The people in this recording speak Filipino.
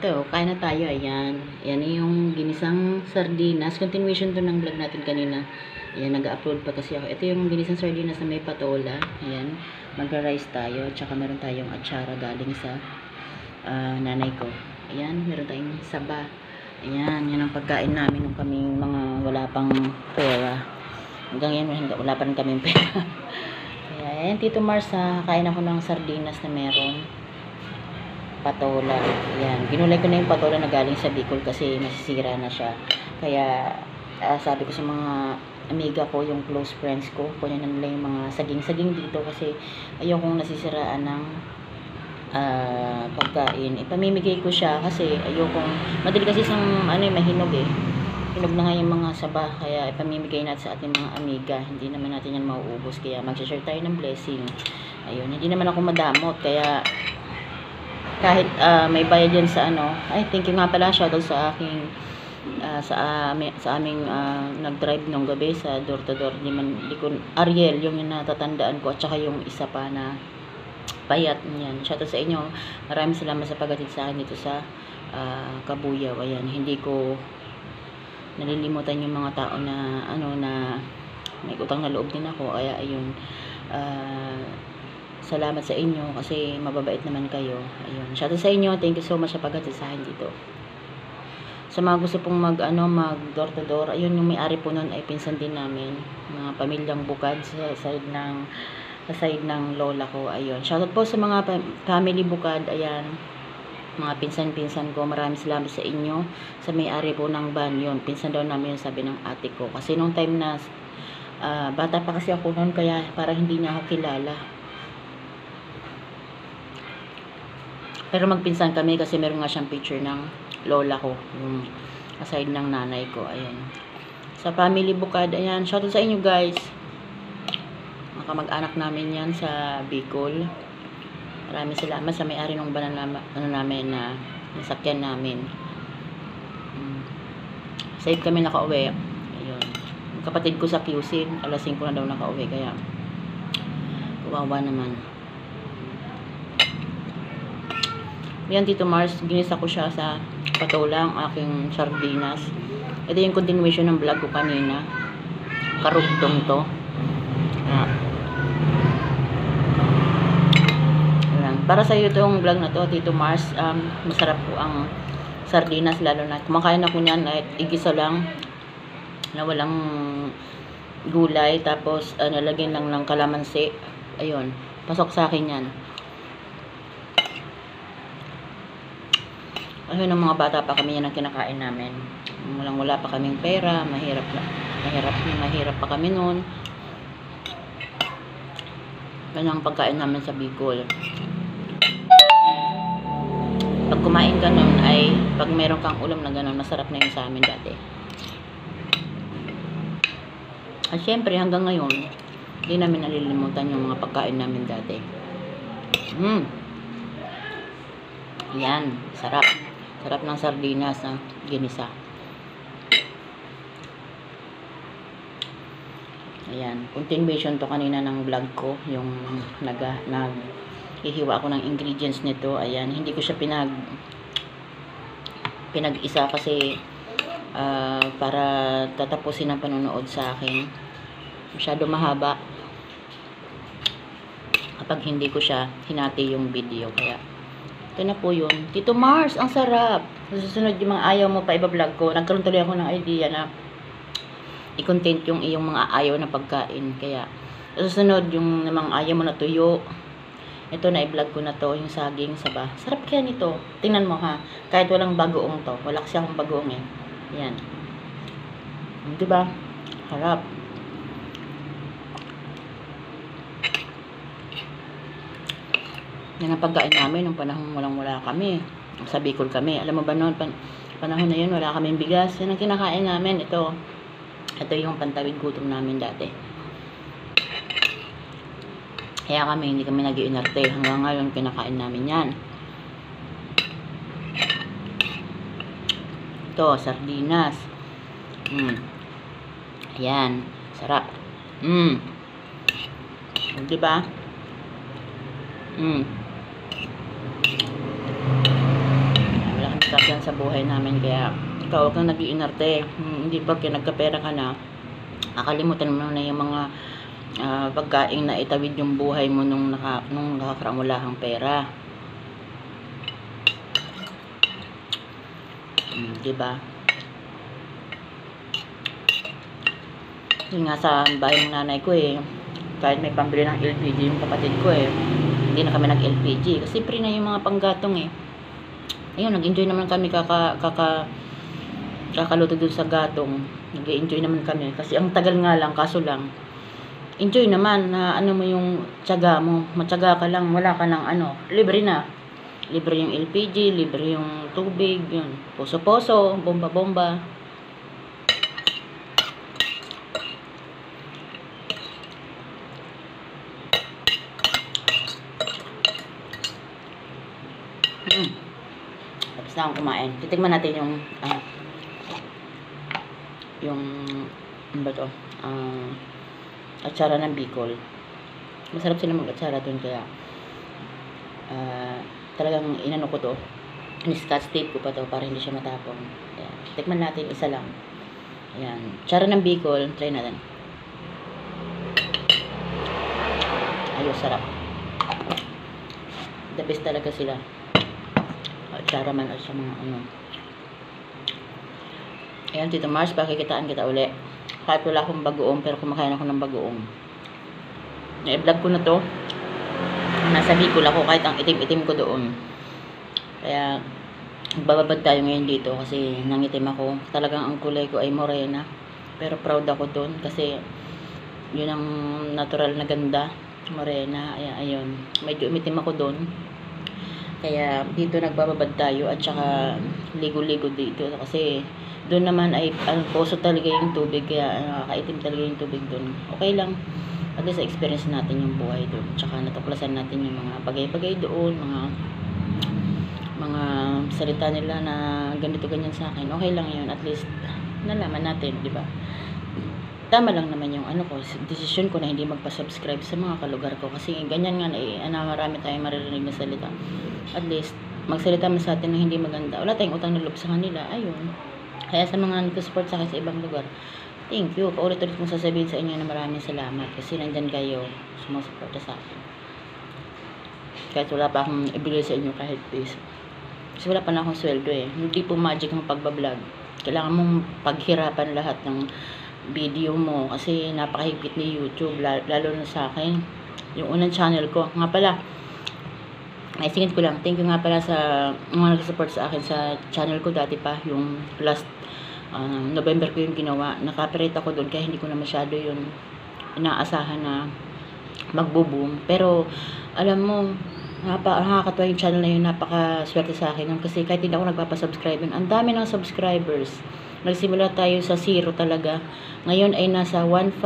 Ito, kain na tayo. Ayan. Ayan yung ginisang sardinas. Continuation to ng vlog natin kanina. Ayan, nag-upload pa kasi ako. Ito yung ginisang sardinas na may patola. Ayan. Magra-rice tayo. Tsaka meron tayong atsara galing sa nanay ko. Ayan, meron tayong saba. Ayan, yan ang pagkain namin nung kaming mga wala pang pera. Hanggang yan, wala pa rin kaming pera. Ayan, Tito Mars, kain ako ng sardinas na meron patola. Ayan. Ginulay ko na yung patola na galing sa Bicol kasi masisira na siya. Kaya, sabi ko sa mga amiga ko, yung close friends ko, kunin na nila yung mga saging-saging dito kasi ayokong nasisiraan ng pagkain. Ipamimigay ko siya kasi ayokong, madali kasi isang mahinog eh. Hinog na nga yung mga saba, kaya ipamimigay natin sa ating mga amiga. Hindi naman natin yan mauubos, kaya mag-share tayo ng blessing. Ayun, hindi naman ako madamot, kaya kahit may bayad yan sa ay thank you nga pala, shoutout sa aking sa aming nag-drive nung gabi sa door to door, Ariel yung natatandaan ko, at saka yung isa pa na payat niyan. Shoutout sa inyo, maraming salamat sa paghatid sa akin dito sa Kabuyaw. Ayan, hindi ko nalilimutan yung mga tao na na may utang na loob din ako, kaya ayun, salamat sa inyo kasi mababait naman kayo. Ayun, shoutout sa inyo, thank you so much sa paghatid sa akin dito. Sa mga gusto pong mag door to door, ayun, yung may-ari po noon ay pinsan din namin, mga pamilyang Bukad sa side ng lola ko. Ayun, shoutout po sa mga family Bukad. Ayan, mga pinsan-pinsan ko, maraming salamat sa inyo. Sa may-ari po ng van, yun, pinsan daw namin, sabi ng ate ko, kasi nung time na bata pa kasi ako noon, kaya parang hindi niya ako kilala. Pero magpinsan kami kasi meron nga siyang picture ng lola ko, yung aside ng nanay ko. Ayan. Sa family Bukad, ayan, shoutout sa inyo guys. Mga kamag-anak namin yan sa Bicol. Maraming salamat sa may-ari ng namin na nasakyan namin. Safe kami nakauwi. Ayun. Yung kapatid ko sa QC, alas 5 na daw nakauwi, kaya kawawa naman. Yan, Tito Mars, ginisa ko siya sa patola ang aking sardinas. Ito yung continuation ng vlog ko kanina. Karugtong to. Ayan. Para sa iyo itong vlog na to, Tito Mars, masarap po ang sardinas, lalo na kumakain ako niyan at igisa lang na walang gulay, tapos nalagyan lang ng kalamansi. Ayun, pasok sa akin yan. Ayun, ng mga bata pa kami, yan ang kinakain namin. Wala pa kaming pera, mahirap pa kami noon. Ganyan ang pagkain namin sa Bicol. Pag kumain ka nun ay, pag meron kang ulam na gano'n, masarap na yun sa amin dati. At syempre, hanggang ngayon, hindi namin nalilimutan yung mga pagkain namin dati. Yan, sarap. Sarap ng sardinas na ginisa. Ayan, continuation to kanina ng vlog ko, yung nag-ihiwa ako ng ingredients nito. Ayan, hindi ko siya pinag-isa kasi para tatapusin ang panonood sa akin. Masyado mahaba kapag hindi ko siya hinati yung video, kaya ito na po yun. Tito Mars, ang sarap. Susunod yung mga ayaw mo pa iba-vlog ko. Nagkaroon tuloy ako ng idea na i-content yung iyong mga ayaw na pagkain. Kaya susunod yung mga ayaw mo na tuyo. Ito na i-vlog ko na to, yung saging saba. Sarap kaya nito. Tingnan mo ha. Kahit walang bagoong to. Wala kasi akong bagoong eh. Yan. Diba? Harap. Yan ang pagkain namin nung panahon wala kami. Sa Bicol kami. Alam mo ba noon, panahon na yun, wala kaming bigas. Yan ang kinakain namin. Ito yung pantawid gutom namin dati. Kaya hindi kami nag-iinarte. Hanggang ngayon, kinakain namin yan. Ito, sardinas. Ayan. Sarap. Diba? Wala kami stop yan sa buhay namin. Kaya ikaw, huwag kang nag-iinarte. Hindi porke nagkapera ka na, nakalimutan mo na yung mga pagkain na itawid yung buhay mo nung nakakaraang wala kang pera. Diba? Yun nga sa bahay ng nanay ko kahit may pambili ng LPG yung kapatid ko hindi na kami nag-LPG kasi free na yung mga panggatong ayun, nag-enjoy naman kami kakaluto dun sa gatong. Nag-enjoy naman kami kasi ang tagal nga lang, kaso lang enjoy naman na ano mo yung tiyaga mo, matyaga ka lang, wala ka ng libre na, libre yung LPG, libre yung tubig, yun, poso-poso, bomba-bomba. Tapos na akong kumain. Titigman natin yung ano ba to? Atsara ng Bicol. Masarap sila mag-atsara dun, kaya talagang inano ko to. Ni-scotch tape ko pa to para hindi siya matapong. Ayan. Tikman natin isa lang. Ayan. Atsara ng Bicol. Try natin. Ayos, sarap. The best talaga sila. Atsara man o sa mga Ayan, Tito Mars, pakikitaan kita uli. Kahit wala akong bagoong, pero kumakain ako ng bagoong. I-vlog ko na to. Nasa Bicol ako, kahit ang itim-itim ko doon. Kaya, bababad tayo ngayon dito kasi nangitim ako. Talagang ang kulay ko ay morena. Pero proud ako doon kasi yun ang natural na ganda. Morena. Ayun. Medyo umitim ako doon. Kaya, dito nagbababad tayo at saka ligo-ligo dito kasi doon naman ay poso talaga yung tubig, kaya nakakaitim talaga yung tubig doon. Okay lang, at least experience natin yung buhay doon, tsaka natuklasan natin yung mga bagay-bagay doon, mga salita nila na ganito ganyan sa akin. Okay lang yun, at least nalaman natin, di ba? Tama lang naman yung decision ko na hindi magpa-subscribe sa mga kalugar ko kasi ganyan nga marami tayong maririnig na salita. At least magsalita man sa atin na hindi maganda, wala tayong utang na loob sa kanila. Ayun. Kaya sa mga nag-support sa akin sa ibang lugar, thank you. Paulit-ulit kong sasabihin sa inyo na maraming salamat kasi nandyan kayo sumusuporta sa akin. Kahit wala pa akong ibigay sa inyo kahit piso. Kasi wala pa na akong sweldo Hindi po magic ang pagbablog. Kailangan mong paghirapan lahat ng video mo kasi napakahigpit ni YouTube, lalo na sa akin. Yung unang channel ko. Nga pala, singit ko lang. Thank you nga pala sa mga nag-support sa akin sa channel ko dati pa. Yung last November ko yung ginawa. Naka-operate ako doon kaya hindi ko na masyado yun inaasahan na magbo-boom. Pero alam mo, nakakatuwa yung channel na yun. Napaka-swerte sa akin kasi kahit hindi ako nagpapasubscribe yun, ang dami ng subscribers. Nagsimula tayo sa 0 talaga. Ngayon ay nasa 1.5